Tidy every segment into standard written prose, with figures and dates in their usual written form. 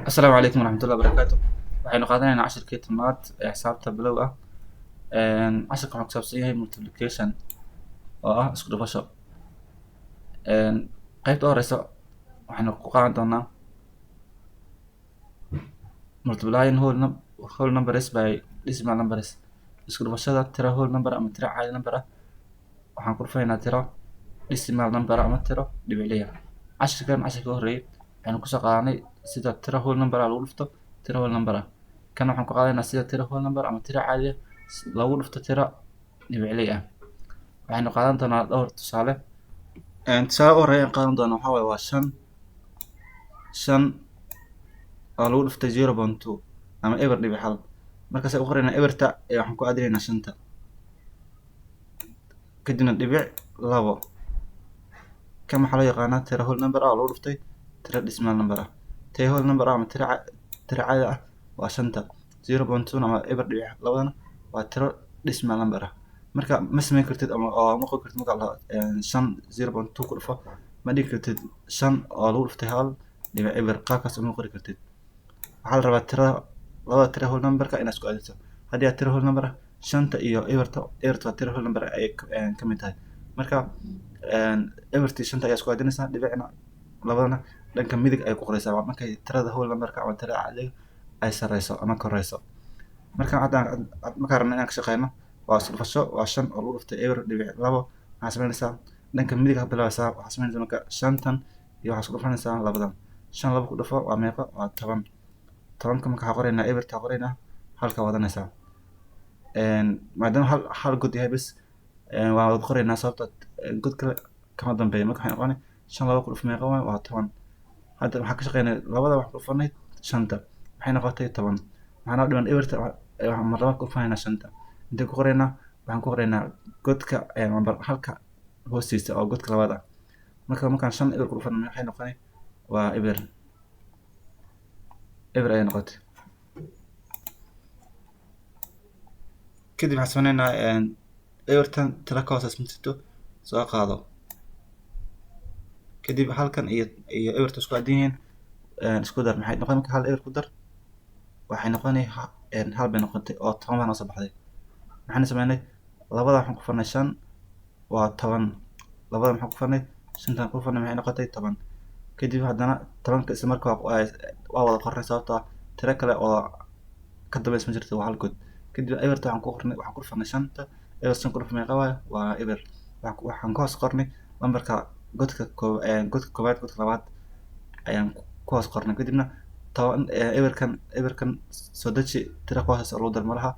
السلام عليكم ورحمة الله وبركاته. waxaynu qaadanaynaa cashirkii tobnaad ee xisaabta bilow ah. Cashirka waxaa ku saabsan yahay multiplication oo ah isku dhufasho. Qaybta u horeysa waxaynu ku qaadan doonaa multiplying whole numbers by decimal numbers. Isku dhufashada tiro whole number ama tiro caadi number ah waxaan ku dhufaynaa tiro decimal number ama tiro dhibicley ah. Cashirka horeeyay waxaynu kusoo qaadanay sida tiro whole number ah lagu dhufto tiro whole number ah. Kan waxaan ku qaadanaynaa sida tiro whole number ama tiro caadi ah lagu dhufto tiro dhibicley ah. Waxaynu qaadan doonaa dhowr tusaale. Tusaale u horeeya aan qaadan doono waxaa waaye waa shan oo lagu dhuftay 0.2 ama eber dhibic hal. Markaas u qoraynaa eberta ee waxaan ku aadinaynaa shanta kadibna dhibic labo. Kan waxaa loo yaqaanaa tiro whole number ah oo lagu dhuftay tiro decimal number ah. Tiro whole number ah ama tiro caadi ah waa shanta 0.2 ama eber dhibic labadana waa tiro decimal number ah. Marka ma samayn kartid ama ma qori kartid marka la 0.2 ku dhufo ma dhigi kartid 5 oo lagu dhuftay hal dhibic eber qaabkaas uma qori kartid. Waxaa la rabaa labada tiro whole number ka inaad isku aadiso. Haddii aad tiro whole number ah shanta iyo eberta waa tiro whole number ay ka mid tahay. Marka ebertii shanta ayaa isku aadinaysaa dhibicna labadana dhanka midig ay ku qoraysaa markay tirada whole number ka ama tirada caadiga ay sareyso ama koreyso. Marka markaan rabno inaan ka shaqeyno waa isku dhufasho waa 5 oo lagu dhuftay eber dhibic labo. Waxaa samaynaysaa dhanka midig aad bilaabaysaa waxaa samaynaysaa marka shantan iyo waxaa isku dhufanaysaa labadan 5 labo ku dhufo waa meeqa waa 10. 10ka marka waxaa qoraynaa eberta qoraynaa halka wadanaysaa. maadaama hal god yahay bas waa wada qoraynaa sababta god kale kama dambeeyo. Marka waxaan qoranay 5 labo ku dhuf meeqa waa 10. Hadda waxaan ka shaqeynay labada wax ku dhufanay shanta waxay noqotay 10. waxaan u dhiman eberta mar laba ku dhufanayna shanta inta ku qoraynaa waxaan ku qoraynaa godka number halka hoostiisa oo godka labaad ah. Markaan 5 eber ku dhufano waxay noqonay waa eber ay noqotay. kadib waxaan sameynaynaa ebertan tiro ka hooseysa midto soo qaado kadib halkan iyo eberta isku aadin yihiin isku dar maxay noqon marka hal eber ku dar waxay noqonay hal bay noqotay oo 10 baan soo baxday. waxaan sameynay labada waxaan ku furnay 5 waa 10 labada waxaan ku furnay 5 ku furnay maxay noqotay 10. kadib haddana 10ka isla markaa waa wada qornay sababtoo ah tiro kale oo ka dambaysa ma jirto waa hal god. kadib eberta waxaan ku furnay 5 eber 5 ku dhuf meeqa waa eber. waxaan ku hoos qornay lambarka godka koobaad godka labaad ayaan ku hoos qornay kadibna 10 eberkan soo daji tiro ka hooseysa lagu dar malaha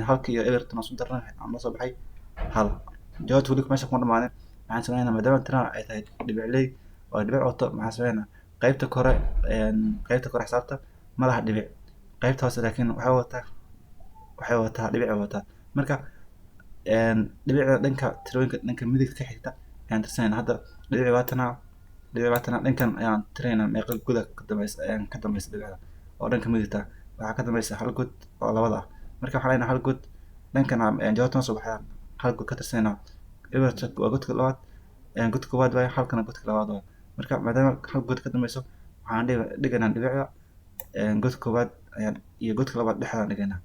halka iyo ebertan isku darnay ama soo baxay hal. jawaabtu weli meesha kuma dhamaanin. waxaan sameynaa maadaama tirada ay tahay dhibicley oo dhibic wato maxaan sameynaa qaybta kore xisaabta ma laha dhibic qaybta hoose laakiin waxay wataa dhibic wataa. marka dhibicda dhanka tirooyinka dhanka midig ka xigta ayaan tirsanayna. hadda dhibic baatana dhankan ayaan tiraynaa meeqa goda ka dambaysa dhibicda oo dhanka midigta waxaa ka dambaysa hal god oo labada ah. marka waxaan leenahay hal god dhankan jawaabtan soo baxaya hal god ka tirsanayna eberta waa godka labaad godka koowaad waaye halkana godka labaad waaye. marka maadaama hal god ka dambayso waxaan dhigaynaa dhibicda godka koowaad iyo godka labaad dhexdaan dhigaynaa.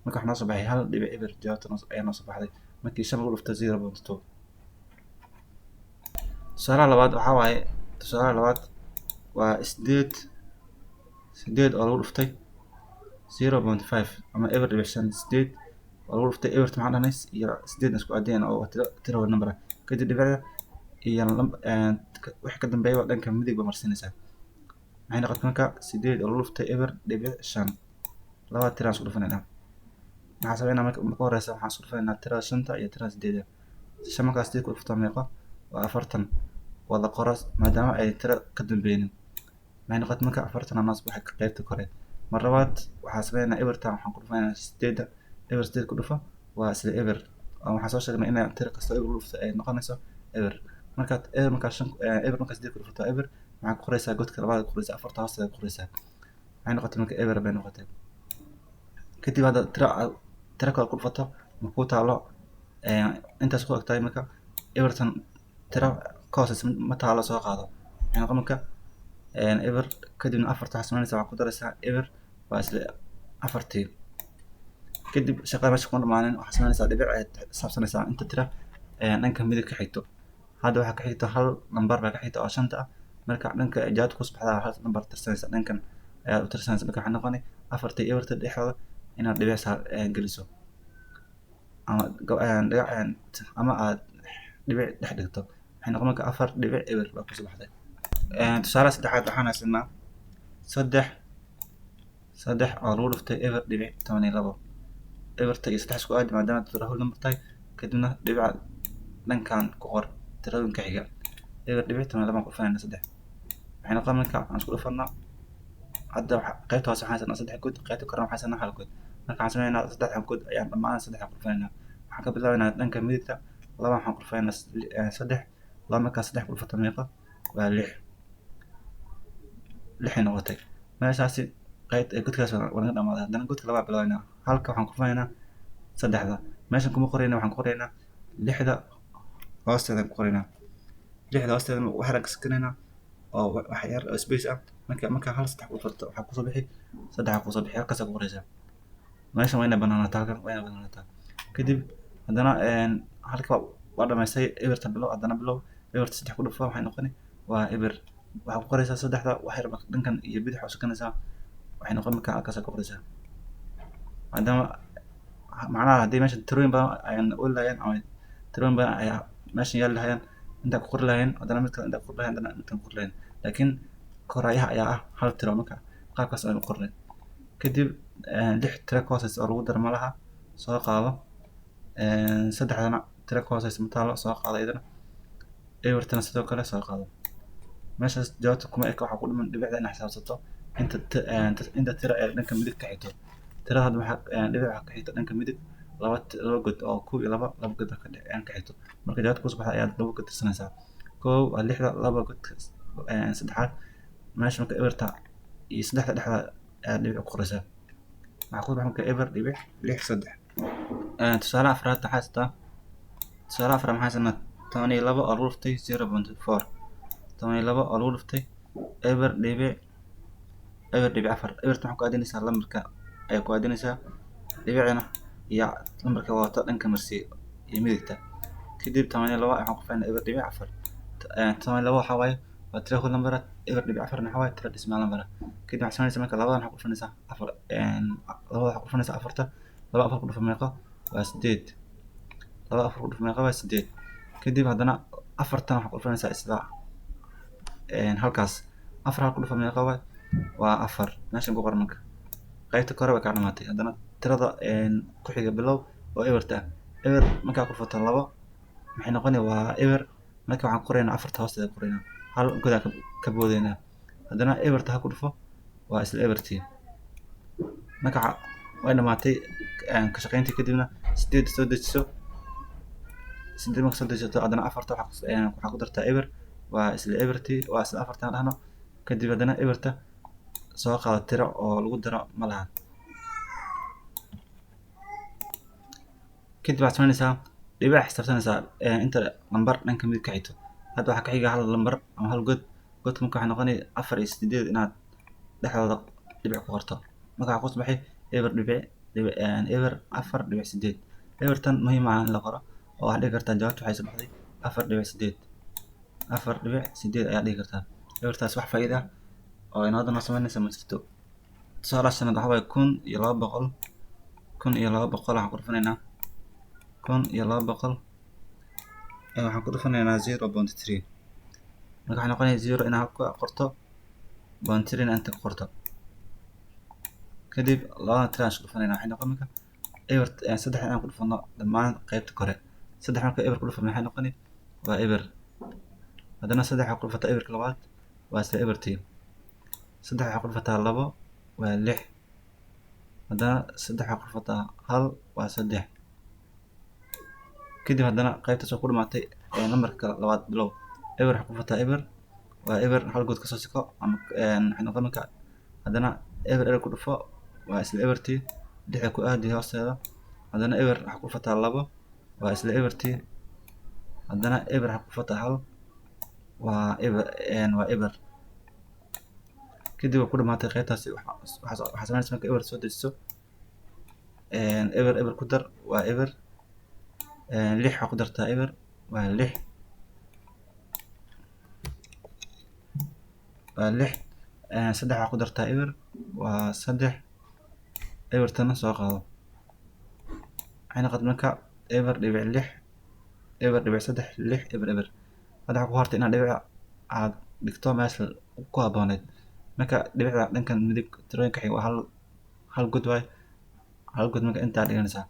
marka waxaa noo soo baxay hal dhibic eber jawaabta ayaa noo soo baxday markii 5 lagu dhufto 0.2. tusaalaha labaad waa 8 oo lagu dhuftay 0.5 ama eber dhibic 5 8 oo lagu dhuftay eberta maxaan dhahnay iyo 8 isku aadiyana oo tiro whole number ah. kadib dhibicda iyo wixii ka dambeeya dhanka midig ba marsinaysaa maxay noqotay marka 8 oo lagu dhuftay eber dhibic 5 laba tiro isku dhufanaynaa. waxaan sameynaa marka horeysa waxaan isku dhufanaynaa tirada 5 iyo tirada 8 5 markaas 8 ku dhufto meeqa waa 40 wada qoras maadaama ay tiro ka dambeeynin maxay noqotay marka 40 naas waxay ka qaybta kore. mar labaad waxaan sameynaa eberta waxaan ku dhufanaynaa 8 eber 8 ku dhufo waa isla eber waxaan soo sheegnay in tiro kasta eber lagu dhufto ay noqonayso eber. marka eber marka 8 ku dhufto eber waxaan ku qoraysaa godka labaad ku qoraysaa 40 hoosteeda ku qoraysaa maxay noqotay marka eber bay noqotay. kadib hadda tiro kale ku dhufato ma ku taalo intaas ku ogtahay marka ebertan tiro ka hooseysa ma taalo soo qaado maxay noqon marka eber kadibna afarta waxaa samaynaysaa waxaa ku daraysaa eber waa isla afartii. kadib shaqada meesha kuma dhamaanin, waxaa samaynaysaa dhibic ayaad xisaabsanaysaa inta tira dhanka midig ka xigto. hadda waxaa ka xigta hal lambar baa ka xigta oo shanta ah, marka dhanka jawaabta kusoo baxdaa hal lambar tirsanaysa, dhankan ayaad u tirsanaysa. marka waxaa noqonay afartii eberta dhexdooda inaad dhibic geliso ama aad dhibic dhex dhigto. waxay noqon marka afar dhibic eber baa kusoo baxday. tusaale saddexaad waxaan haysanaa saddex oo lagu dhiftay eber dhibic 12. eberta iyo saddex isku aadi maadaama tiro whole number tahay, kadibna dhibica dhankan ku qor tiradooyinka xiga. eber dhibic 12 baan ku dhufanayna saddex. waxay noqon marka aan isku dhufanaa, hadda qaybta hoose waxaan haysanaa saddex good, qaybta korena waxaan haysanaa hal good. marka waxaan sameynaa saddexdan good ayaan dhammaan saddex ku dhufanayna. waxaan ka bilaabaynaa dhanka midigta, laba waxaan ku dhufanayna saddex, laba markaa saddex ku dhufato meeqa waa lixay noqotay. meeshaasi qaybta godkaas waa naga dhamaaday. haddana godka labaa bilaabaynaa, halka waxaan ku dhufanaynaa saddexda, meeshan kuma qorayna, waxaan ku qoraynaa lixda hoosteedaan ku qoraynaa. lixda hoosteeda wax yar aan ka sakanaynaa oo wax yar oo space ah. marka hal saddex ku furto waxaa kusoo bixi saddexa kusoo bixi, halkaasaa ku qoraysaa. meeshan waa inay banaanaataa, halkan waa inay banaanaataa. kadib haddana halka waa dhamaystay eberta bilow, haddana bilow eberta saddex ku dhufo waxay noqoni waa eber. waxaa ku qoraysaa saddexda wax yar dhankan iyo bidix u sakanaysaa, waxay noqon marka halkaasaa ku qoraysaa. maadaama macnaha haddii meesha tirooyin badan ayaan ooli lahayeen ama tirooyin badan ayaa meeshan yaali lahayeen, intaa ku qori lahayeen, haddana mid kale intaa ku qori lahayeen, haddana intaan ku qori lahayeen. laakiin korayaha ayaa ah hal tiro, marka qaabkaas ayaan u qornay. kadib lix tiro ka hooseysa oo lagu daro ma laha, soo qaado. saddexdana tiro ka hooseysa ma taalo, soo qaado iyadana. ebertana sidoo kale soo qaado. meeshaas jawaabta kuma eka, waxaa ku dhiman dhibicda inaad xisaabsato inta tiro ee dhanka midig ka xigto. tirada hadda dhibic waxaa ka xigta dhanka midig laba god oo kow iyo laba god ka xigto. marka jawaabta kusoo baxda ayaad laba god tirsanaysaa. kow waa lixda, laba god saddexaad. meesha marka eberta iyo saddexda dhexda ayaad dhibic ku qoraysaa. waxaa kusoo baxa marka eber dhibic lix saddex. tusaale afraad waxaa haysataa, tusaale afraad maxaa haysanaa 12 oo lagu dhuftay 0.4. 12 oo lagu dhuftay eber dhibic afar. eberta waxaa ku aadinaysaa lambarka ayaa ku aadinaysaa, dhibicna iyo lambarka wato dhanka marsi iyo midigta. kadib 12 waxaan ku dhufanaa eber dhibic afar. 12 waxaa waaye waa tiro whole number, eber dhibic afarna waxaa waaye tiro decimal number. kadib waxaad samaynaysaa marka labadan waxaa ku dhufanaysaa afar, labada waxaa ku dhufanaysaa afarta. laba afar ku dhufa meeqa waa 8. laba afar ku dhufa meeqa waa 8. kadib haddana afartan waxaa ku dhufanaysaa isla halkaas, afar hal ku dhufa meeqa waa afar. meeshan ku qor marka qaybta kore way kaa dhamaatay. haddana tirada ku xiga bilow oo eberta ah. eber markaa ku dhufato labo maxay noqoni waa eber. marka waxaan ku qoraynaa afarta hoosteeda ku qoraynaa, hal godaa ka boodaynaa. haddana eberta ha ku dhufo waa isla ebertii. marka way dhamaatay ka shaqayntii. kadibna 8 soo dejiso, 8 marka soo dejisato haddana afarta waxaa ku dartaa eber waa isla ebertii, waa isla afartan dhahno. kadib haddana eberta soo qaado tiro oo lagu daro ma laha. kadib waxaad samaynaysaa dhibic xisaabsanaysaa inta lambar dhanka midig ka xigto. hadda waxaa ka xiga hal lambar ama hal god. godka marka waxay noqonay 4 iyo 8 inaad dhexdooda dhibic ku qorto. marka waxaa kusoo baxay eber dhibic eber 4 dhibic 8. ebertan muhiim ah in la qoro oo waxaad dhigi kartaa jawaabta waxay soo baxday 4 dhibic 8. 4 dhibic 8 ayaad dhigi kartaa. ebertaas wax faa'iido ah oo inooda noo samaynaysa ma jirto. tusaale shanaad waxaa waaye 1200. 1200 waxaan ku dhufanaynaa 1200 waxaan ku dhufanaynaa 0.3. marka waxay noqonaysaa 0 inaad halka qorto, 0.3 inaad inta ku qorto. kadib labada tiro aan isku dhufanaynaa, waxay noqon marka eber saddex inaan ku dhufano dhammaan qaybta kore. saddex marka eber ku dhufano maxay noqoni waa eber. haddana saddex waxaa ku dhufataa eberka labaad waa isla ebertii. saddex waxaa ku dhufataa labo waa 6. haddana saddex waxaa ku dhufataa hal waa 3. kadib haddana qaybtaas oo ku dhamaatay lambarka labaad bilow. eber waxaa ku dhufataa eber waa eber, hal good kasoo siko ama waxay noqon marka haddana eber ku dhufo waa isla ebertii, lixda ku aadi hoosteeda. haddana eber waxaa ku dhufataa labo waa isla ebertii. haddana eber waxaa ku dhufataa hal waa eber kadib waa ku dhamaatay qaybtaasi. Waxaa samaynaysa marka eber soo dejiso, eber eber ku dar waa eber, lix waxaa ku dartaa eber waa lix, saddex waxaa ku dartaa eber waa saddex, ebertana soo qaado. waxay noqotay marka eber dhibic lix, eber dhibic saddex, lix eber eber. hadda waxaa ku hartay inaad dhibic aad dhigto meesha ku habbooneyd. marka dhibicda dhankan midig tirooyinka xiga waa hal god waay, hal god marka intaa dhiganaysaa.